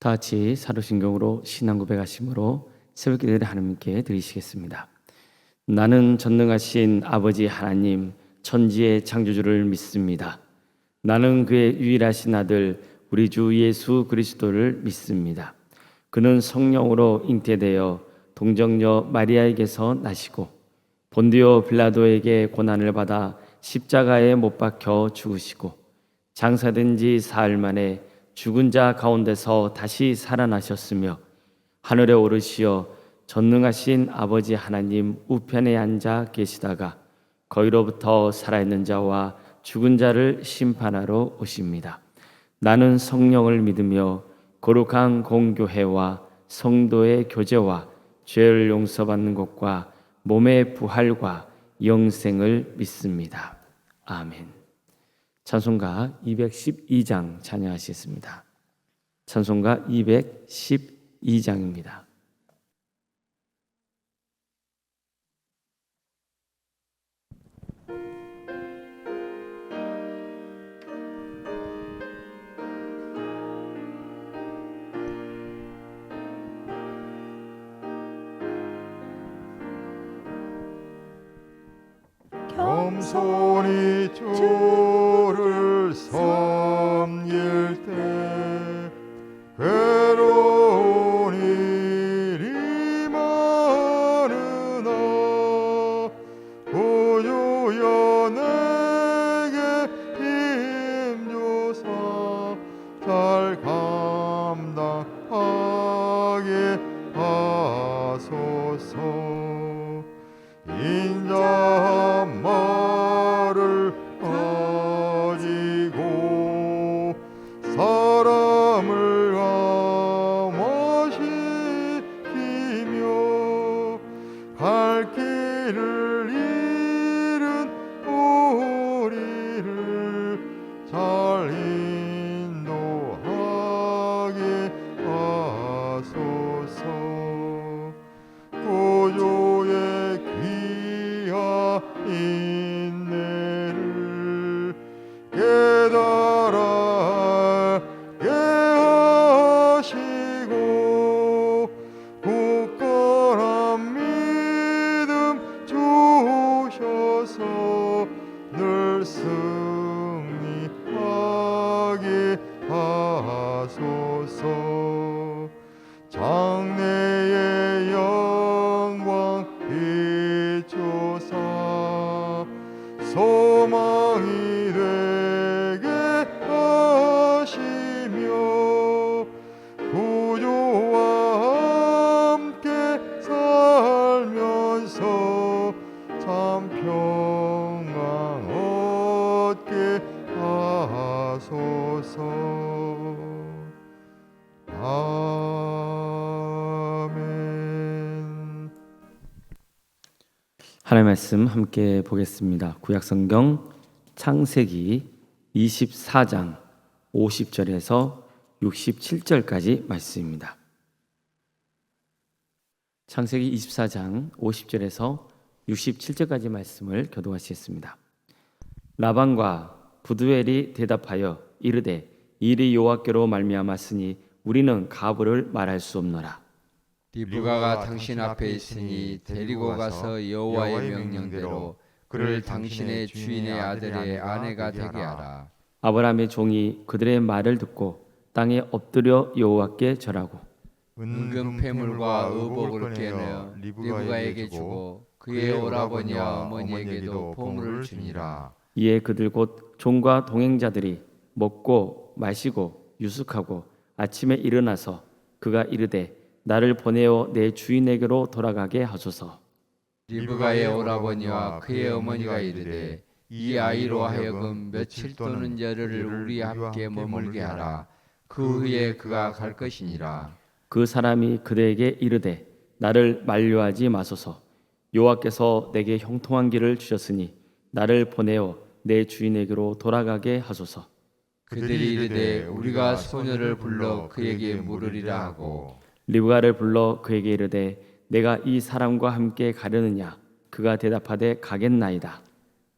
다 같이 사도신경으로 신앙 고백하심으로 새벽기도를 하나님께 드리시겠습니다. 나는 전능하신 아버지 하나님 천지의 창조주를 믿습니다. 나는 그의 유일하신 아들 우리 주 예수 그리스도를 믿습니다. 그는 성령으로 잉태되어 동정녀 마리아에게서 나시고 본디오 빌라도에게 고난을 받아 십자가에 못 박혀 죽으시고 장사된 지 사흘 만에 죽은 자 가운데서 다시 살아나셨으며 하늘에 오르시어 전능하신 아버지 하나님 우편에 앉아 계시다가 거기로부터 살아있는 자와 죽은 자를 심판하러 오십니다. 나는 성령을 믿으며 거룩한 공교회와 성도의 교제와 죄를 용서받는 것과 몸의 부활과 영생을 믿습니다. 아멘. 찬송가 212장 찬양하시겠습니다. 찬송가 212장입니다. 겸손히 주를 섬길 때 괴로운 일이 많으나 구주여 내게 힘주사 잘 감당하게 하소서. 인자한 말을 가지고 사람을 감화시키며 갈 길을 잃은 우리를 잘 인도하게 하소서. 구주의 귀한 인내를 깨달아 알게 하시고 굳건한 믿음 주셔서 늘 승리하게 하소서. 장래의 영광 비추사 소망이 되게 하시며 구주와 함께 살면서 참 평안 얻게 하소서. 아멘. 하나님의 말씀 함께 보겠습니다. 구약성경 창세기 24장 50절에서 67절까지 말씀입니다. 창세기 24장 50절에서 67절까지 말씀을 교독하시겠습니다. 라반과 부두엘이 대답하여 이르되 일이 여호와께로 말미암았으니 우리는 가부를 말할 수 없노라. 리브가가 당신 앞에 있으니 데리고 가서 여호와의 명령대로 그를 당신의 주인의 아들의 아내가 되게 하라. 아브라함의 종이 그들의 말을 듣고 땅에 엎드려 여호와께 절하고 은금 패물과 의복을 깨내어 리브가에게 주고 그의 오라버니와 어머니에게도 보물을 주니라. 이에 그들 곧 종과 동행자들이 먹고 마시고 유숙하고 아침에 일어나서 그가 이르되 나를 보내어 내 주인에게로 돌아가게 하소서. 리브가의 오라버니와 그의 어머니가 이르되 이 아이로 하여금 며칠 또는 열흘을 우리 함께 머물게 하라. 그 후에 그가 갈 것이니라. 그 사람이 그들에게 이르되 나를 만류하지 마소서. 여호와께서 내게 형통한 길을 주셨으니 나를 보내어 내 주인에게로 돌아가게 하소서. 그들이 이르되 우리가 소녀를 불러 그에게 물으리라 하고 리브가를 불러 그에게 이르되 내가 이 사람과 함께 가려느냐? 그가 대답하되 가겠나이다.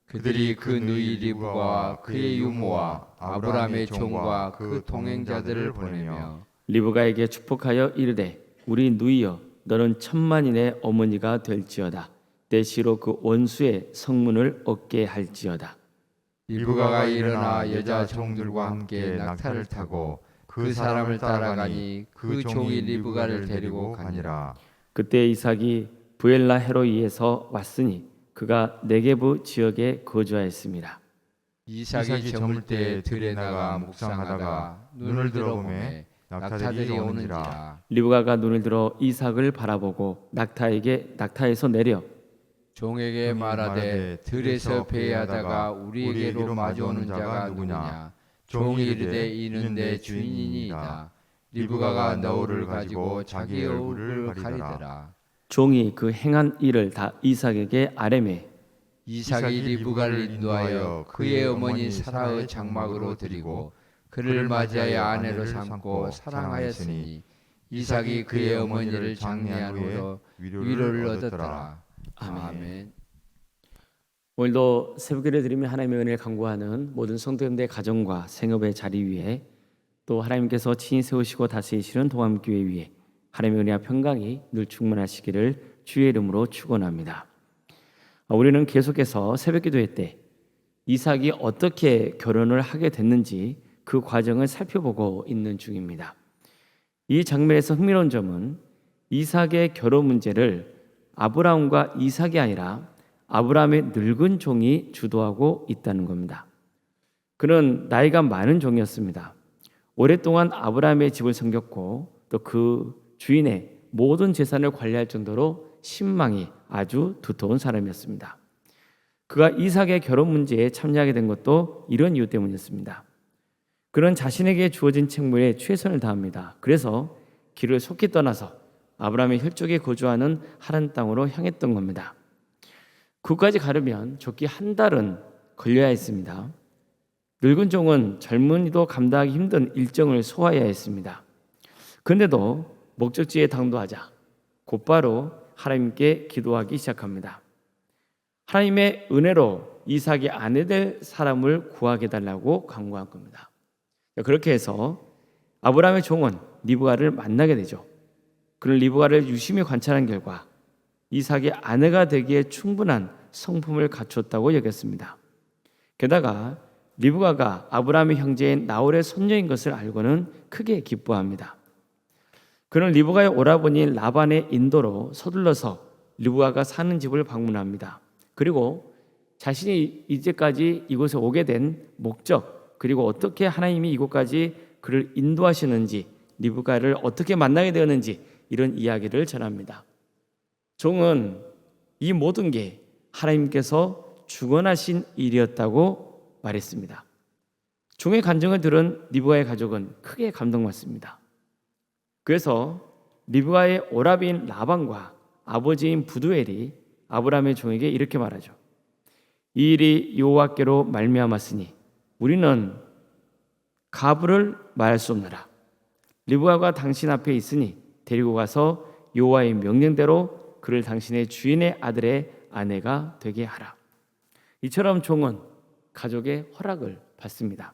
그들이 그 누이 리브가와 그의 유모와 아브라함의 종과 그 동행자들을 보내며 리브가에게 축복하여 이르되 우리 누이여 너는 천만인의 어머니가 될지어다. 내 시로 그 원수의 성문을 얻게 할지어다. 리브가가 일어나 여자 종들과 함께 낙타를 타고 그 사람을 따라가니 그 종이 리브가를 데리고 가니라. 그때 이삭이 부엘라 헤로이에서 왔으니 그가 네게부 지역에 거주하였습니다. 이삭이 저물 때 들에 나가 묵상하다가 눈을 들어 보매 낙타들이 오는지라. 리브가가 눈을 들어 이삭을 바라보고 낙타에서 내려 종에게 말하되 들에서 배회하다가 우리에게로 마주오는 자가 누구냐. 종이 이르되 이는 내 주인이니이다. 리브가가 너울을 가지고 자기 얼굴을 가리더라. 종이 그 행한 일을 다 이삭에게 아뢰매 이삭이 리브가를 인도하여 그의 어머니 사라의 장막으로 드리고 그를 맞이하여 아내로 삼고 사랑하였으니 이삭이 그의 어머니를 장례한 후로 위로를 얻었더라. 아멘. 오늘도 새벽기를 드리며 하나님의 은혜를 간구하는 모든 성도님들의 가정과 생업의 자리 위에 또 하나님께서 친히 세우시고 다스리시는 동암교회 위에 하나님의 은혜와 평강이 늘 충만하시기를 주의 이름으로 축원합니다. 우리는 계속해서 새벽기도회 때 이삭이 어떻게 결혼을 하게 됐는지 그 과정을 살펴보고 있는 중입니다. 이 장면에서 흥미로운 점은 이삭의 결혼 문제를 아브라함과 이삭이 아니라 아브라함의 늙은 종이 주도하고 있다는 겁니다. 그는 나이가 많은 종이었습니다. 오랫동안 아브라함의 집을 섬겼고 또 그 주인의 모든 재산을 관리할 정도로 신망이 아주 두터운 사람이었습니다. 그가 이삭의 결혼 문제에 참여하게 된 것도 이런 이유 때문이었습니다. 그는 자신에게 주어진 책무에 최선을 다합니다. 그래서 길을 속히 떠나서 아브라함의 혈족이 거주하는 하란 땅으로 향했던 겁니다. 그까지 가려면 적기 한 달은 걸려야 했습니다. 늙은 종은 젊은이도 감당하기 힘든 일정을 소화해야 했습니다. 그런데도 목적지에 당도하자 곧바로 하나님께 기도하기 시작합니다. 하나님의 은혜로 이삭의 아내 될 사람을 구하게 달라고 간구한 겁니다. 그렇게 해서 아브라함의 종은 리브가를 만나게 되죠. 그는 리브가를 유심히 관찰한 결과 이삭의 아내가 되기에 충분한 성품을 갖췄다고 여겼습니다. 게다가 리브가가 아브라함의 형제인 나홀의 손녀인 것을 알고는 크게 기뻐합니다. 그는 리브가의 오라버니 라반의 인도로 서둘러서 리브가가 사는 집을 방문합니다. 그리고 자신이 이제까지 이곳에 오게 된 목적, 그리고 어떻게 하나님이 이곳까지 그를 인도하시는지, 리브가를 어떻게 만나게 되었는지 이런 이야기를 전합니다. 종은 이 모든 게 하나님께서 주관하신 일이었다고 말했습니다. 종의 간증을 들은 리브가의 가족은 크게 감동받습니다. 그래서 리브가의 오라비인 라반과 아버지인 부두엘이 아브라함의 종에게 이렇게 말하죠. 이 일이 여호와께로 말미암았으니 우리는 가부를 말할 수 없노라. 리브가가 당신 앞에 있으니 데리고 가서 여호와의 명령대로 그를 당신의 주인의 아들의 아내가 되게 하라. 이처럼 종은 가족의 허락을 받습니다.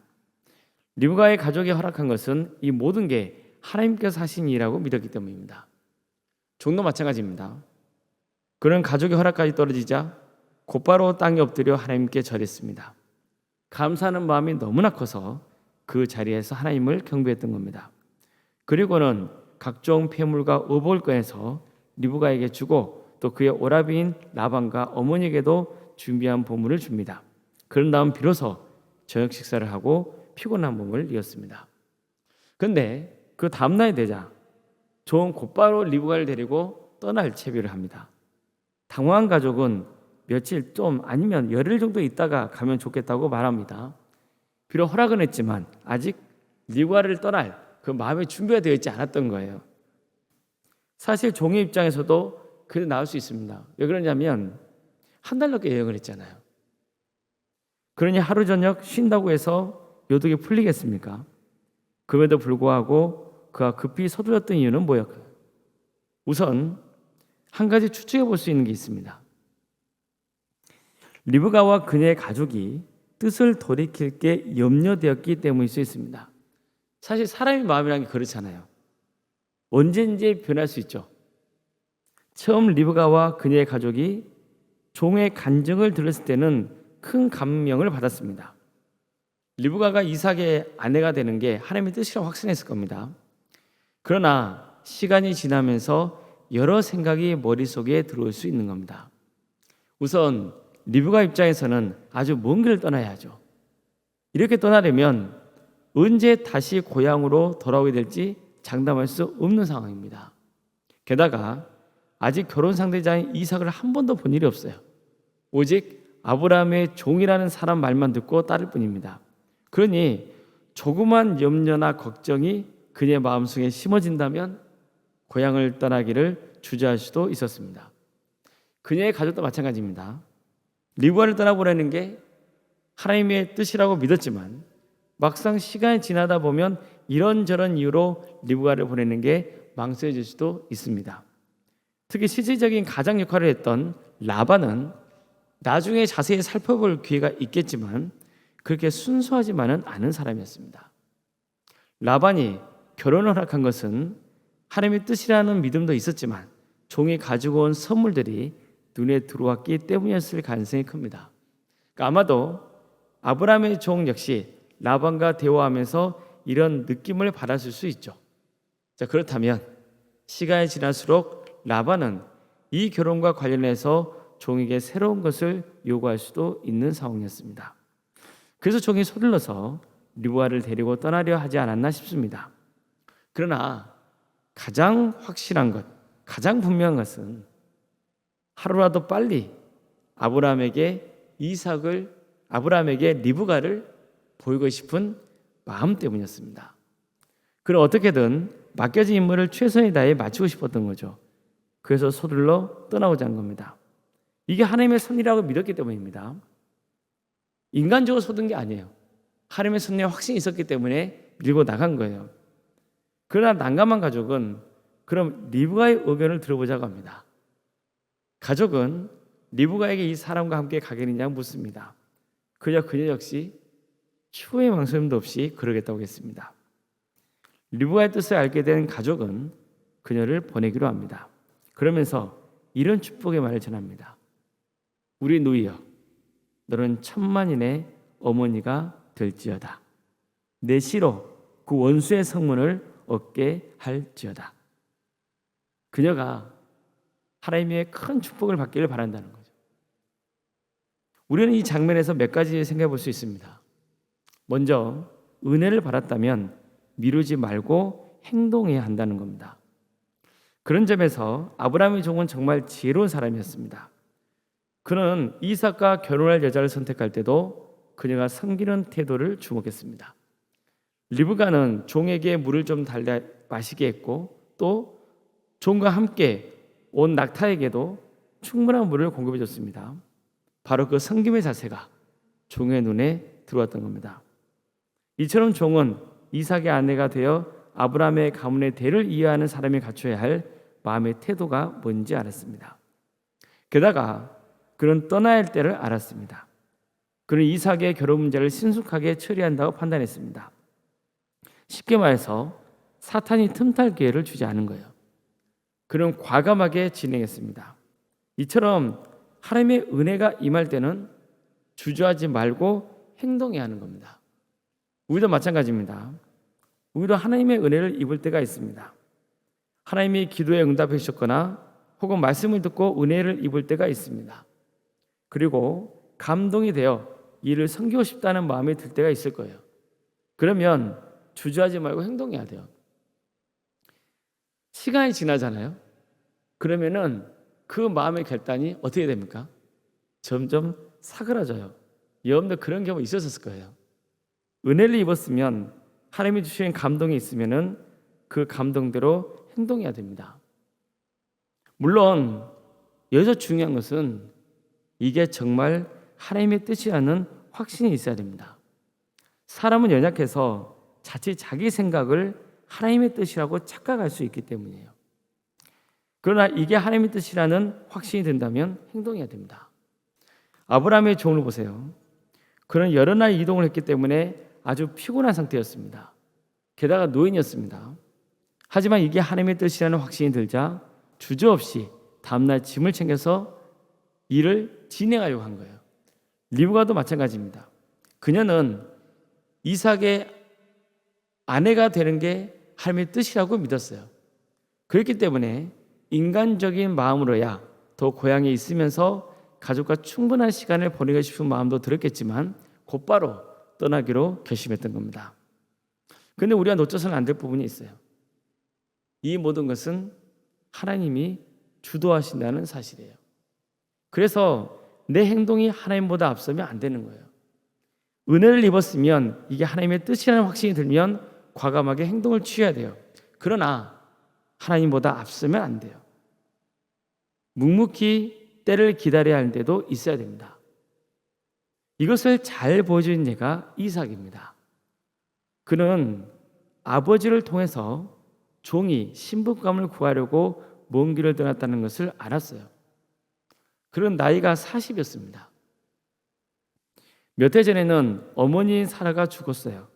리브가의 가족이 허락한 것은 이 모든 게 하나님께서 하신 일이라고 믿었기 때문입니다. 종도 마찬가지입니다. 그는 가족의 허락까지 떨어지자 곧바로 땅에 엎드려 하나님께 절했습니다. 감사하는 마음이 너무나 커서 그 자리에서 하나님을 경배했던 겁니다. 그리고는 각종 폐물과 의복을 꺼내서 리브가에게 주고 또 그의 오라비인 라반과 어머니에게도 준비한 보물을 줍니다. 그런 다음 비로소 저녁 식사를 하고 피곤한 몸을 이었습니다. 그런데 그 다음날이 되자 종은 곧바로 리브가를 데리고 떠날 채비를 합니다. 당황한 가족은 며칠 좀 아니면 열흘 정도 있다가 가면 좋겠다고 말합니다. 비록 허락은 했지만 아직 리브가를 떠날 그 마음의 준비가 되어 있지 않았던 거예요. 사실 종의 입장에서도 그래 나올 수 있습니다. 왜 그러냐면 한 달 넘게 여행을 했잖아요. 그러니 하루 저녁 쉰다고 해서 요독이 풀리겠습니까? 그럼에도 불구하고 그가 급히 서둘렀던 이유는 뭐였을까요? 우선 한 가지 추측해 볼 수 있는 게 있습니다. 리브가와 그녀의 가족이 뜻을 돌이킬 게 염려되었기 때문일 수 있습니다. 사실 사람의 마음이라는 게 그렇잖아요. 언제든지 변할 수 있죠. 처음 리브가와 그녀의 가족이 종의 간증을 들었을 때는 큰 감명을 받았습니다. 리브가가 이삭의 아내가 되는 게 하나님의 뜻이라고 확신했을 겁니다. 그러나 시간이 지나면서 여러 생각이 머릿속에 들어올 수 있는 겁니다. 우선 리브가 입장에서는 아주 먼 길을 떠나야 하죠. 이렇게 떠나려면 언제 다시 고향으로 돌아오게 될지 장담할 수 없는 상황입니다. 게다가 아직 결혼 상대자인 이삭을 한 번도 본 일이 없어요. 오직 아브라함의 종이라는 사람 말만 듣고 따를 뿐입니다. 그러니 조그만 염려나 걱정이 그녀의 마음속에 심어진다면 고향을 떠나기를 주저할 수도 있었습니다. 그녀의 가족도 마찬가지입니다. 리브가를 떠나보내는 게 하나님의 뜻이라고 믿었지만 막상 시간이 지나다 보면 이런저런 이유로 리브가를 보내는 게 망설여질 수도 있습니다. 특히 실질적인 가장 역할을 했던 라반은 나중에 자세히 살펴볼 기회가 있겠지만 그렇게 순수하지만은 않은 사람이었습니다. 라반이 결혼을 허락한 것은 하나님의 뜻이라는 믿음도 있었지만 종이 가지고 온 선물들이 눈에 들어왔기 때문이었을 가능성이 큽니다. 그러니까 아마도 아브라함의 종 역시 라반과 대화하면서 이런 느낌을 받았을 수 있죠. 자, 그렇다면 시간이 지날수록 라반은 이 결혼과 관련해서 종에게 새로운 것을 요구할 수도 있는 상황이었습니다. 그래서 종이 서둘러서 리브가를 데리고 떠나려 하지 않았나 싶습니다. 그러나 가장 확실한 것, 가장 분명한 것은 하루라도 빨리 아브라함에게 리브가를 보이고 싶은 마음 때문이었습니다. 그를 어떻게든 맡겨진 임무를 최선을 다해 마치고 싶었던 거죠. 그래서 서둘러 떠나고자 한 겁니다. 이게 하나님의 섭리라고 믿었기 때문입니다. 인간적으로 쏟은 게 아니에요. 하나님의 섭리에 확신이 있었기 때문에 밀고 나간 거예요. 그러나 난감한 가족은 그럼 리브가의 의견을 들어보자고 합니다. 가족은 리브가에게 이 사람과 함께 가겠느냐 묻습니다. 그녀 역시 추후의 망설임도 없이 그러겠다고 했습니다. 리브가의 뜻을 알게 된 가족은 그녀를 보내기로 합니다. 그러면서 이런 축복의 말을 전합니다. 우리 누이여, 너는 천만인의 어머니가 될지어다. 내 시로 그 원수의 성문을 얻게 할지어다. 그녀가 하나님의 큰 축복을 받기를 바란다는 거죠. 우리는 이 장면에서 몇 가지 생각해 볼 수 있습니다. 먼저 은혜를 받았다면 미루지 말고 행동해야 한다는 겁니다. 그런 점에서 아브라함의 종은 정말 지혜로운 사람이었습니다. 그는 이삭과 결혼할 여자를 선택할 때도 그녀가 섬기는 태도를 주목했습니다. 리브가는 종에게 물을 좀 달래 마시게 했고 또 종과 함께 온 낙타에게도 충분한 물을 공급해 줬습니다. 바로 그 섬김의 자세가 종의 눈에 들어왔던 겁니다. 이처럼 종은 이삭의 아내가 되어 아브라함의 가문의 대를 이해하는 사람이 갖춰야 할 마음의 태도가 뭔지 알았습니다. 게다가 그는 떠나야 할 때를 알았습니다. 그는 이삭의 결혼 문제를 신속하게 처리한다고 판단했습니다. 쉽게 말해서 사탄이 틈탈 기회를 주지 않은 거예요. 그는 과감하게 진행했습니다. 이처럼 하나님의 은혜가 임할 때는 주저하지 말고 행동해야 하는 겁니다. 우리도 마찬가지입니다. 우리도 하나님의 은혜를 입을 때가 있습니다. 하나님이 기도에 응답해 주셨거나 혹은 말씀을 듣고 은혜를 입을 때가 있습니다. 그리고 감동이 되어 이를 섬기고 싶다는 마음이 들 때가 있을 거예요. 그러면 주저하지 말고 행동해야 돼요. 시간이 지나잖아요. 그러면은 그 마음의 결단이 어떻게 됩니까? 점점 사그라져요. 여러분들 그런 경우 있었을 거예요. 은혜를 입었으면 하나님이 주신 감동이 있으면은 그 감동대로 행동해야 됩니다. 물론 여기서 중요한 것은 이게 정말 하나님의 뜻이라는 확신이 있어야 됩니다. 사람은 연약해서 자칫 자기 생각을 하나님의 뜻이라고 착각할 수 있기 때문이에요. 그러나 이게 하나님의 뜻이라는 확신이 든다면 행동해야 됩니다. 아브라함의 종을 보세요. 그는 여러 날 이동을 했기 때문에 아주 피곤한 상태였습니다. 게다가 노인이었습니다. 하지만 이게 하나님의 뜻이라는 확신이 들자 주저없이 다음날 짐을 챙겨서 일을 진행하려고 한 거예요. 리브가도 마찬가지입니다. 그녀는 이삭의 아내가 되는 게 하나님의 뜻이라고 믿었어요. 그렇기 때문에 인간적인 마음으로야 더 고향에 있으면서 가족과 충분한 시간을 보내고 싶은 마음도 들었겠지만 곧바로 떠나기로 결심했던 겁니다. 그런데 우리가 놓쳐서는 안 될 부분이 있어요. 이 모든 것은 하나님이 주도하신다는 사실이에요. 그래서 내 행동이 하나님보다 앞서면 안 되는 거예요. 은혜를 입었으면 이게 하나님의 뜻이라는 확신이 들면 과감하게 행동을 취해야 돼요. 그러나 하나님보다 앞서면 안 돼요. 묵묵히 때를 기다려야 하는 데도 있어야 됩니다. 이것을 잘 보여준 예가 이삭입니다. 그는 아버지를 통해서 종이 신부감을 구하려고 먼 길을 떠났다는 것을 알았어요. 그런 나이가 40이었습니다. 몇 해 전에는 어머니인 사라가 죽었어요.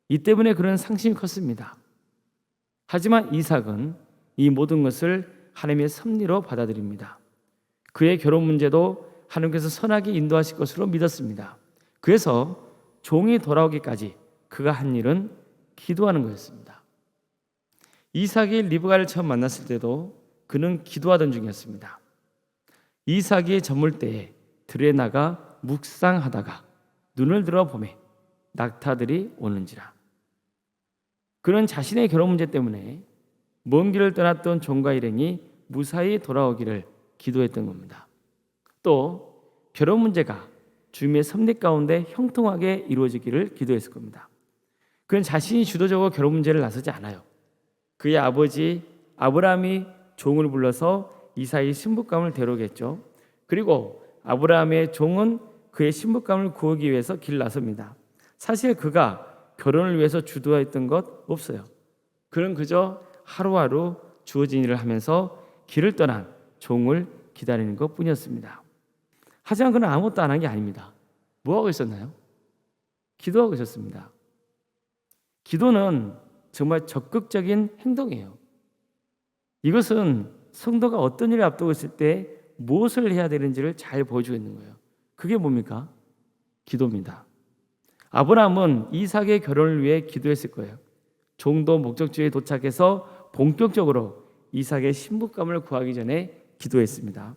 이 때문에 그런 상심이 컸습니다. 하지만 이삭은 이 모든 것을 하나님의 섭리로 받아들입니다. 그의 결혼 문제도 하나님께서 선하게 인도하실 것으로 믿었습니다. 그래서 종이 돌아오기까지 그가 한 일은 기도하는 거였습니다. 이삭이 리브가를 처음 만났을 때도 그는 기도하던 중이었습니다. 이삭이 저물 때에 들에 나가 묵상하다가 눈을 들어 보매 낙타들이 오는지라. 그는 자신의 결혼 문제 때문에 먼 길을 떠났던 종과 일행이 무사히 돌아오기를 기도했던 겁니다. 또 결혼 문제가 주님의 섭리 가운데 형통하게 이루어지기를 기도했을 겁니다. 그는 자신이 주도적으로 결혼 문제를 나서지 않아요. 그의 아버지 아브라함이 종을 불러서 이삭의 신부감을 데려오겠죠. 그리고 아브라함의 종은 그의 신부감을 구하기 위해서 길 나섭니다. 사실 그가 결혼을 위해서 주도했던 것 없어요. 그는 그저 하루하루 주어진 일을 하면서 길을 떠난 종을 기다리는 것뿐이었습니다. 하지만 그는 아무것도 안 한 게 아닙니다. 뭐 하고 있었나요? 기도하고 있었습니다. 기도는 정말 적극적인 행동이에요. 이것은 성도가 어떤 일을 앞두고 있을 때 무엇을 해야 되는지를 잘 보여주고 있는 거예요. 그게 뭡니까? 기도입니다. 아브라함은 이삭의 결혼을 위해 기도했을 거예요. 종도 목적지에 도착해서 본격적으로 이삭의 신부감을 구하기 전에 기도했습니다.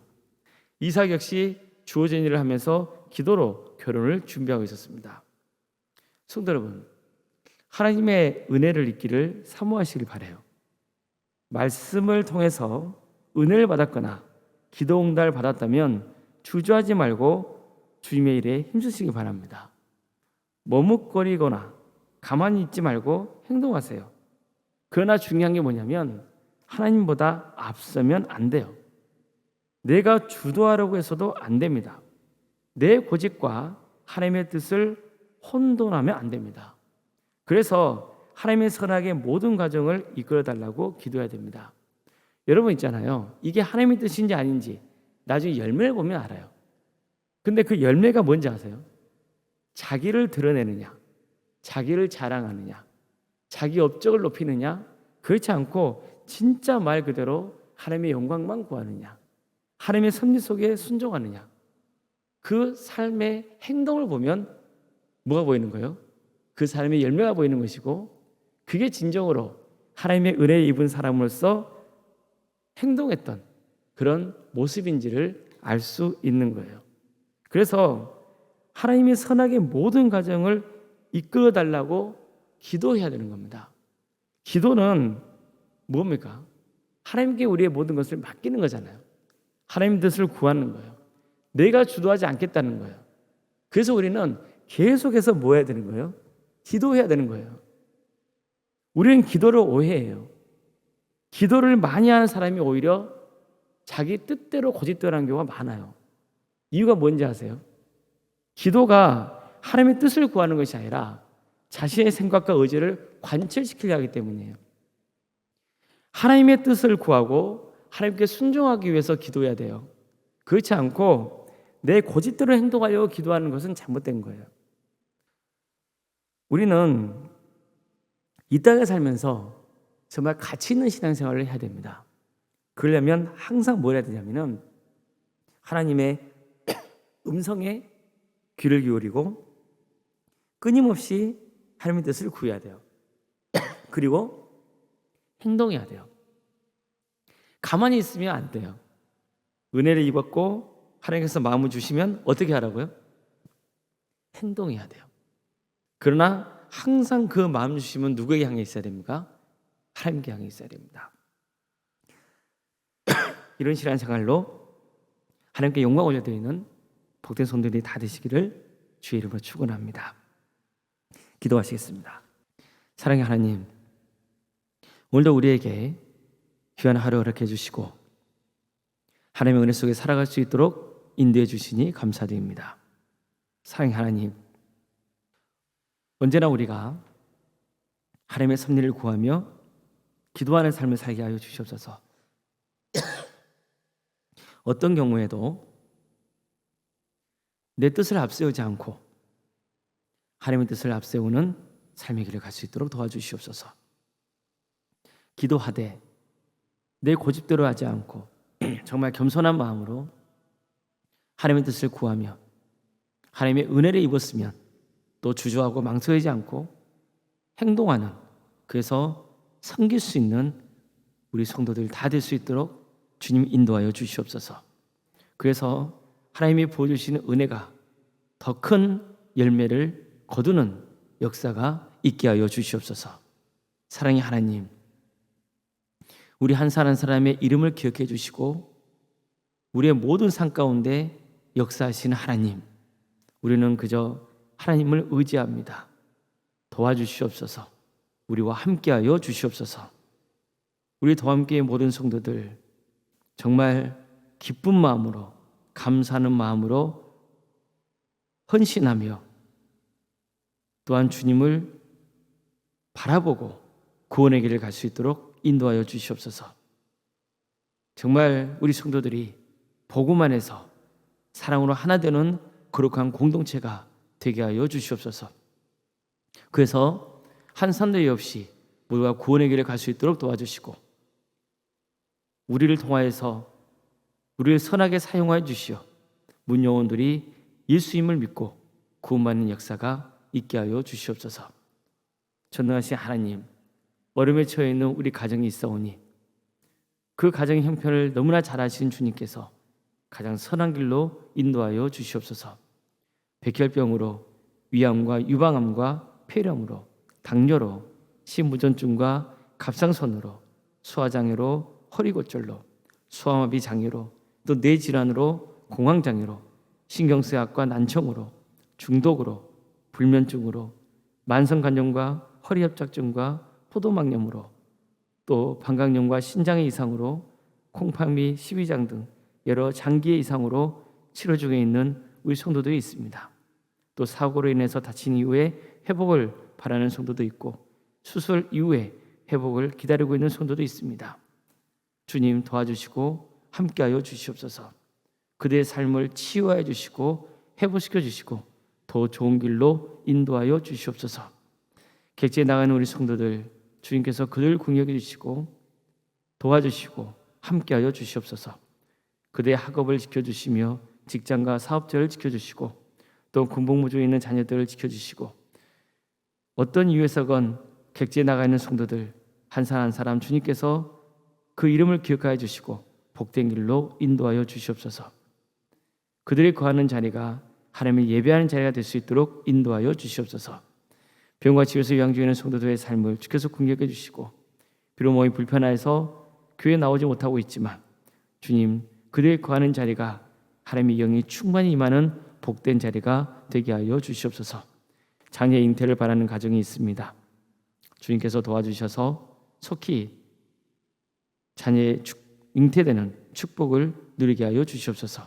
이삭 역시 주어진 일을 하면서 기도로 결혼을 준비하고 있었습니다. 성도 여러분, 하나님의 은혜를 잊기를 사모하시길 바라요. 말씀을 통해서 은혜를 받았거나 기도 응답을 받았다면 주저하지 말고 주님의 일에 힘쓰시기 바랍니다. 머뭇거리거나 가만히 있지 말고 행동하세요. 그러나 중요한 게 뭐냐면 하나님보다 앞서면 안 돼요. 내가 주도하려고 해서도 안 됩니다. 내 고집과 하나님의 뜻을 혼돈하면 안 됩니다. 그래서 하나님의 선하게 모든 과정을 이끌어달라고 기도해야 됩니다. 여러분 있잖아요. 이게 하나님의 뜻인지 아닌지 나중에 열매를 보면 알아요. 근데 그 열매가 뭔지 아세요? 자기를 드러내느냐, 자기를 자랑하느냐, 자기 업적을 높이느냐, 그렇지 않고 진짜 말 그대로 하나님의 영광만 구하느냐, 하나님의 섭리 속에 순종하느냐, 그 삶의 행동을 보면 뭐가 보이는 거예요? 그 사람의 열매가 보이는 것이고, 그게 진정으로 하나님의 은혜에 입은 사람으로서 행동했던 그런 모습인지를 알 수 있는 거예요. 그래서 하나님이 선하게 모든 과정을 이끌어 달라고 기도해야 되는 겁니다. 기도는 뭡니까? 하나님께 우리의 모든 것을 맡기는 거잖아요. 하나님 뜻을 구하는 거예요. 내가 주도하지 않겠다는 거예요. 그래서 우리는 계속해서 뭐 해야 되는 거예요? 기도해야 되는 거예요. 우리는 기도를 오해해요. 기도를 많이 하는 사람이 오히려 자기 뜻대로 고집대로 하는 경우가 많아요. 이유가 뭔지 아세요? 기도가 하나님의 뜻을 구하는 것이 아니라 자신의 생각과 의지를 관철시키려 하기 때문이에요. 하나님의 뜻을 구하고 하나님께 순종하기 위해서 기도해야 돼요. 그렇지 않고 내 고집대로 행동하려고 기도하는 것은 잘못된 거예요. 우리는 이 땅에 살면서 정말 가치 있는 신앙생활을 해야 됩니다. 그러려면 항상 뭘 해야 되냐면은 하나님의 음성에 귀를 기울이고 끊임없이 하나님의 뜻을 구해야 돼요. 그리고 행동해야 돼요. 가만히 있으면 안 돼요. 은혜를 입었고 하나님께서 마음을 주시면 어떻게 하라고요? 행동해야 돼요. 그러나 항상 그 마음 주시면 누구에게 향해 있어야 됩니까? 하나님께 향해 있어야 됩니다. 이런 신앙생활로 하나님께 영광 올려드리는 복된 성도들이 다 되시기를 주의 이름으로 축원합니다. 기도하시겠습니다. 사랑의 하나님, 오늘도 우리에게 귀한 하루 허락해 주시고 하나님의 은혜 속에 살아갈 수 있도록 인도해 주시니 감사드립니다. 사랑의 하나님, 언제나 우리가 하나님의 섭리를 구하며 기도하는 삶을 살게 하여 주시옵소서. 어떤 경우에도 내 뜻을 앞세우지 않고 하나님의 뜻을 앞세우는 삶의 길을 갈 수 있도록 도와주시옵소서. 기도하되 내 고집대로 하지 않고 정말 겸손한 마음으로 하나님의 뜻을 구하며 하나님의 은혜를 입었으면 또 주저하고 망설이지 않고 행동하는, 그래서 섬길 수 있는 우리 성도들 다 될 수 있도록 주님 인도하여 주시옵소서. 그래서 하나님이 부어주시는 은혜가 더 큰 열매를 거두는 역사가 있게 하여 주시옵소서. 사랑의 하나님, 우리 한 사람 한 사람의 이름을 기억해 주시고 우리의 모든 삶 가운데 역사하시는 하나님, 우리는 그저 하나님을 의지합니다. 도와주시옵소서. 우리와 함께하여 주시옵소서. 우리 더함교회 모든 성도들 정말 기쁜 마음으로, 감사하는 마음으로 헌신하며 또한 주님을 바라보고 구원의 길을 갈 수 있도록 인도하여 주시옵소서. 정말 우리 성도들이 복음 안에서 사랑으로 하나 되는 거룩한 공동체가 되게 하여 주시옵소서. 그래서 한 산더미 없이 모두가 구원의 길을 갈 수 있도록 도와주시고 우리를 통하여서 우리를 선하게 사용하여 주시어 문 영혼들이 예수님을 믿고 구원받는 역사가 있게 하여 주시옵소서. 전능하신 하나님, 어려움에 처해 있는 우리 가정이 있사오니 그 가정의 형편을 너무나 잘 아시는 주님께서 가장 선한 길로 인도하여 주시옵소서. 백혈병으로, 위암과 유방암과 폐렴으로, 당뇨로, 심부전증과 갑상선으로, 소화장애로, 허리골절로, 소아마비 장애로, 또 뇌질환으로, 공황장애로, 신경쇠약과 난청으로, 중독으로, 불면증으로, 만성관절과 허리협착증과 포도막염으로, 또 방광염과 신장의 이상으로, 콩팥 및 십이장 등 여러 장기의 이상으로 치료 중에 있는 우리 성도들이 있습니다. 또 사고로 인해서 다친 이후에 회복을 바라는 성도도 있고 수술 이후에 회복을 기다리고 있는 성도도 있습니다. 주님 도와주시고 함께하여 주시옵소서. 그들의 삶을 치유하여 주시고 회복시켜 주시고 더 좋은 길로 인도하여 주시옵소서. 객지에 나가는 우리 성도들 주님께서 그들을 긍휼히 주시고 도와주시고 함께하여 주시옵소서. 그들의 학업을 지켜주시며 직장과 사업자를 지켜주시고 또 군복무중에 있는 자녀들을 지켜주시고 어떤 이유에서건 객지에 나가 있는 성도들 한 사람 한 사람 주님께서 그 이름을 기억하여 주시고 복된 길로 인도하여 주시옵소서. 그들이 거하는 자리가 하나님을 예배하는 자리가 될 수 있도록 인도하여 주시옵소서. 병과 집에서 요양 중에 있는 성도들의 삶을 주께서 긍휼해 주시고 비록 몸이 불편해서 교회에 나오지 못하고 있지만 주님 그들이 거하는 자리가 하나님의 영이 충만히 임하는 복된 자리가 되게 하여 주시옵소서. 장애 잉태를 바라는 가정이 있습니다. 주님께서 도와주셔서 속히 자녀의 잉태되는 축복을 누리게 하여 주시옵소서.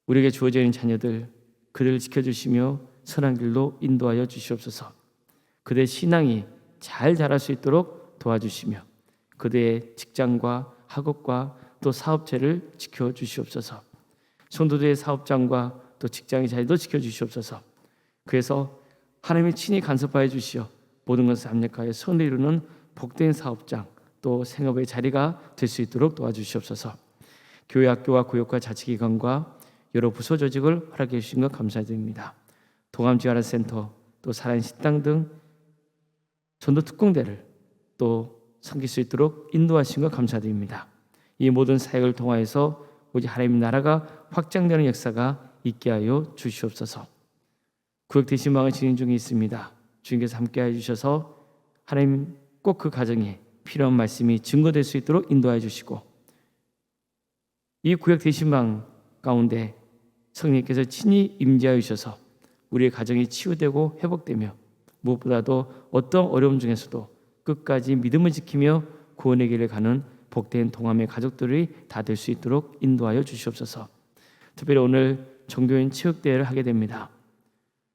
우리에게 주어져 있는 자녀들 그들을 지켜주시며 선한 길로 인도하여 주시옵소서. 그들의 신앙이 잘 자랄 수 있도록 도와주시며 그들의 직장과 학업과 또 사업체를 지켜주시옵소서. 성도들의 사업장과 또 직장의 자리도 지켜주시옵소서. 그래서 하나님이 친히 간섭하여 주시어 모든 것을 합력하여 선을 이루는 복된 사업장 또 생업의 자리가 될 수 있도록 도와주시옵소서. 교회 학교와 구역과 자치기관과 여러 부서 조직을 허락해 주신 것 감사드립니다. 동암지원센터 또 살아있는 식당 등 전도 특공대를 또 섬길 수 있도록 인도하신 것 감사드립니다. 이 모든 사역을 통하여서 오직 하나님의 나라가 확장되는 역사가 있게 하여 주시옵소서. 구역 대신망을 진행 중에 있습니다. 주님께서 함께해 주셔서 하나님 꼭 그 가정에 필요한 말씀이 증거될 수 있도록 인도해 주시고, 이 구역 대신망 가운데 성령께서 친히 임재하여 주셔서 우리의 가정이 치유되고 회복되며 무엇보다도 어떤 어려움 중에서도 끝까지 믿음을 지키며 구원의 길을 가는 복된 동함의 가족들이 다 될 수 있도록 인도하여 주시옵소서. 특별히 오늘 종교인 체육대회를 하게 됩니다.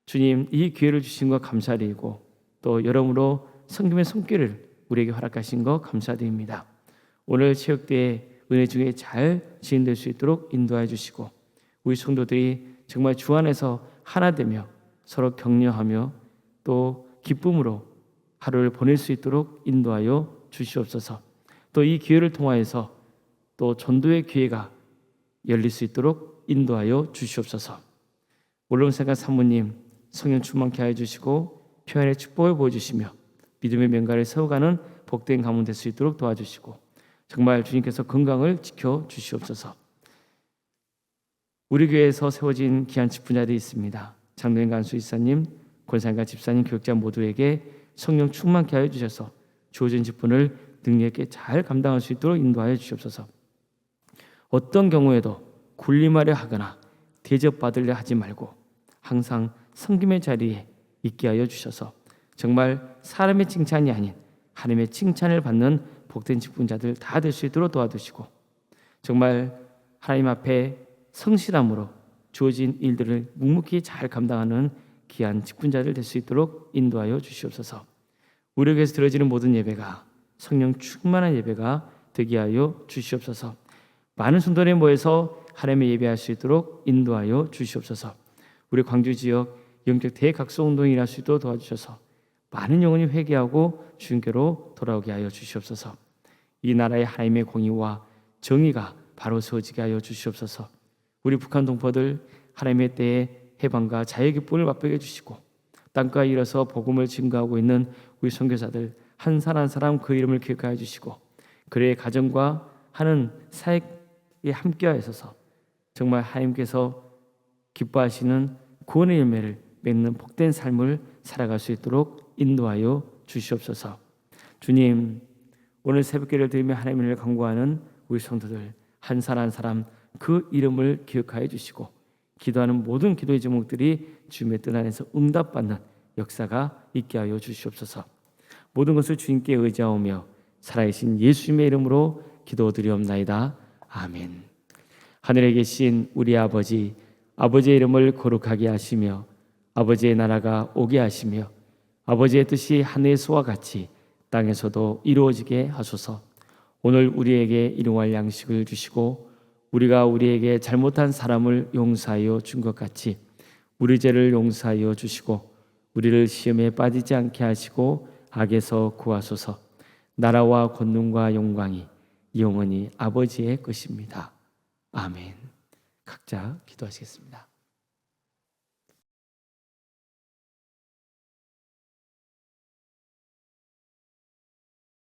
주님, 이 기회를 주신 것 감사드리고 또 여러모로 성김의 손길을 우리에게 허락하신 것 감사드립니다. 오늘 체육대회 은혜 중에 잘 진행될 수 있도록 인도해 주시고, 우리 성도들이 정말 주 안에서 하나 되며 서로 격려하며 또 기쁨으로 하루를 보낼 수 있도록 인도하여 주시옵소서. 또 이 기회를 통하여서 또 전도의 기회가 열릴 수 있도록 인도하여 주시옵소서. 올롱생각 사모님 성령 충만케 하여 주시고 평안의 축복을 보여주시며 믿음의 명가를 세워가는 복된 가문 될 수 있도록 도와주시고, 정말 주님께서 건강을 지켜 주시옵소서. 우리 교회에서 세워진 귀한 직분자들이 있습니다. 장로인 간수 이사님, 권사님과 집사님, 교육자 모두에게 성령 충만케 하여 주셔서 주어진 직분을 능력 있게 잘 감당할 수 있도록 인도하여 주시옵소서. 어떤 경우에도 군림하려 하거나 대접받으려 하지 말고 항상 섬김의 자리에 있게 하여 주셔서 정말 사람의 칭찬이 아닌 하나님의 칭찬을 받는 복된 직분자들 다 될 수 있도록 도와주시고, 정말 하나님 앞에 성실함으로 주어진 일들을 묵묵히 잘 감당하는 귀한 직분자들 될 수 있도록 인도하여 주시옵소서. 우리 교회에서 드려지는 모든 예배가 성령 충만한 예배가 되게 하여 주시옵소서. 많은 성도들이 모여서 하나님의 예배할 수 있도록 인도하여 주시옵소서. 우리 광주 지역 영적 대각성운동이 일할 수 있도록 도와주셔서 많은 영혼이 회개하고 주님께로 돌아오게 하여 주시옵소서. 이 나라의 하나님의 공의와 정의가 바로 세워지게 하여 주시옵소서. 우리 북한 동포들 하나님의 때에 해방과 자유의 기쁨을 맛보게 해주시고, 땅가에 일어서 복음을 증거하고 있는 우리 선교사들 한 사람 한 사람 그 이름을 기억하여 주시고, 그의 가정과 하는 사역에 함께하여서 정말 하나님께서 기뻐하시는 구원의 열매를 맺는 복된 삶을 살아갈 수 있도록 인도하여 주시옵소서. 주님, 오늘 새벽기를 드리며 하나님을 간구하는 우리 성도들 한 사람 한 사람 그 이름을 기억하여 주시고, 기도하는 모든 기도의 제목들이 주님의 뜻 안에서 응답받는 역사가 있게 하여 주시옵소서. 모든 것을 주님께 의지하오며 살아계신 예수님의 이름으로 기도드리옵나이다. 아멘. 하늘에 계신 우리 아버지, 아버지의 이름을 거룩하게 하시며 아버지의 나라가 오게 하시며 아버지의 뜻이 하늘에서와 같이 땅에서도 이루어지게 하소서. 오늘 우리에게 일용할 양식을 주시고 우리가 우리에게 잘못한 사람을 용서하여 준 것 같이 우리 죄를 용서하여 주시고 우리를 시험에 빠지지 않게 하시고 악에서 구하소서. 나라와 권능과 영광이 영원히 아버지의 것입니다. 아멘. 각자 기도하시겠습니다.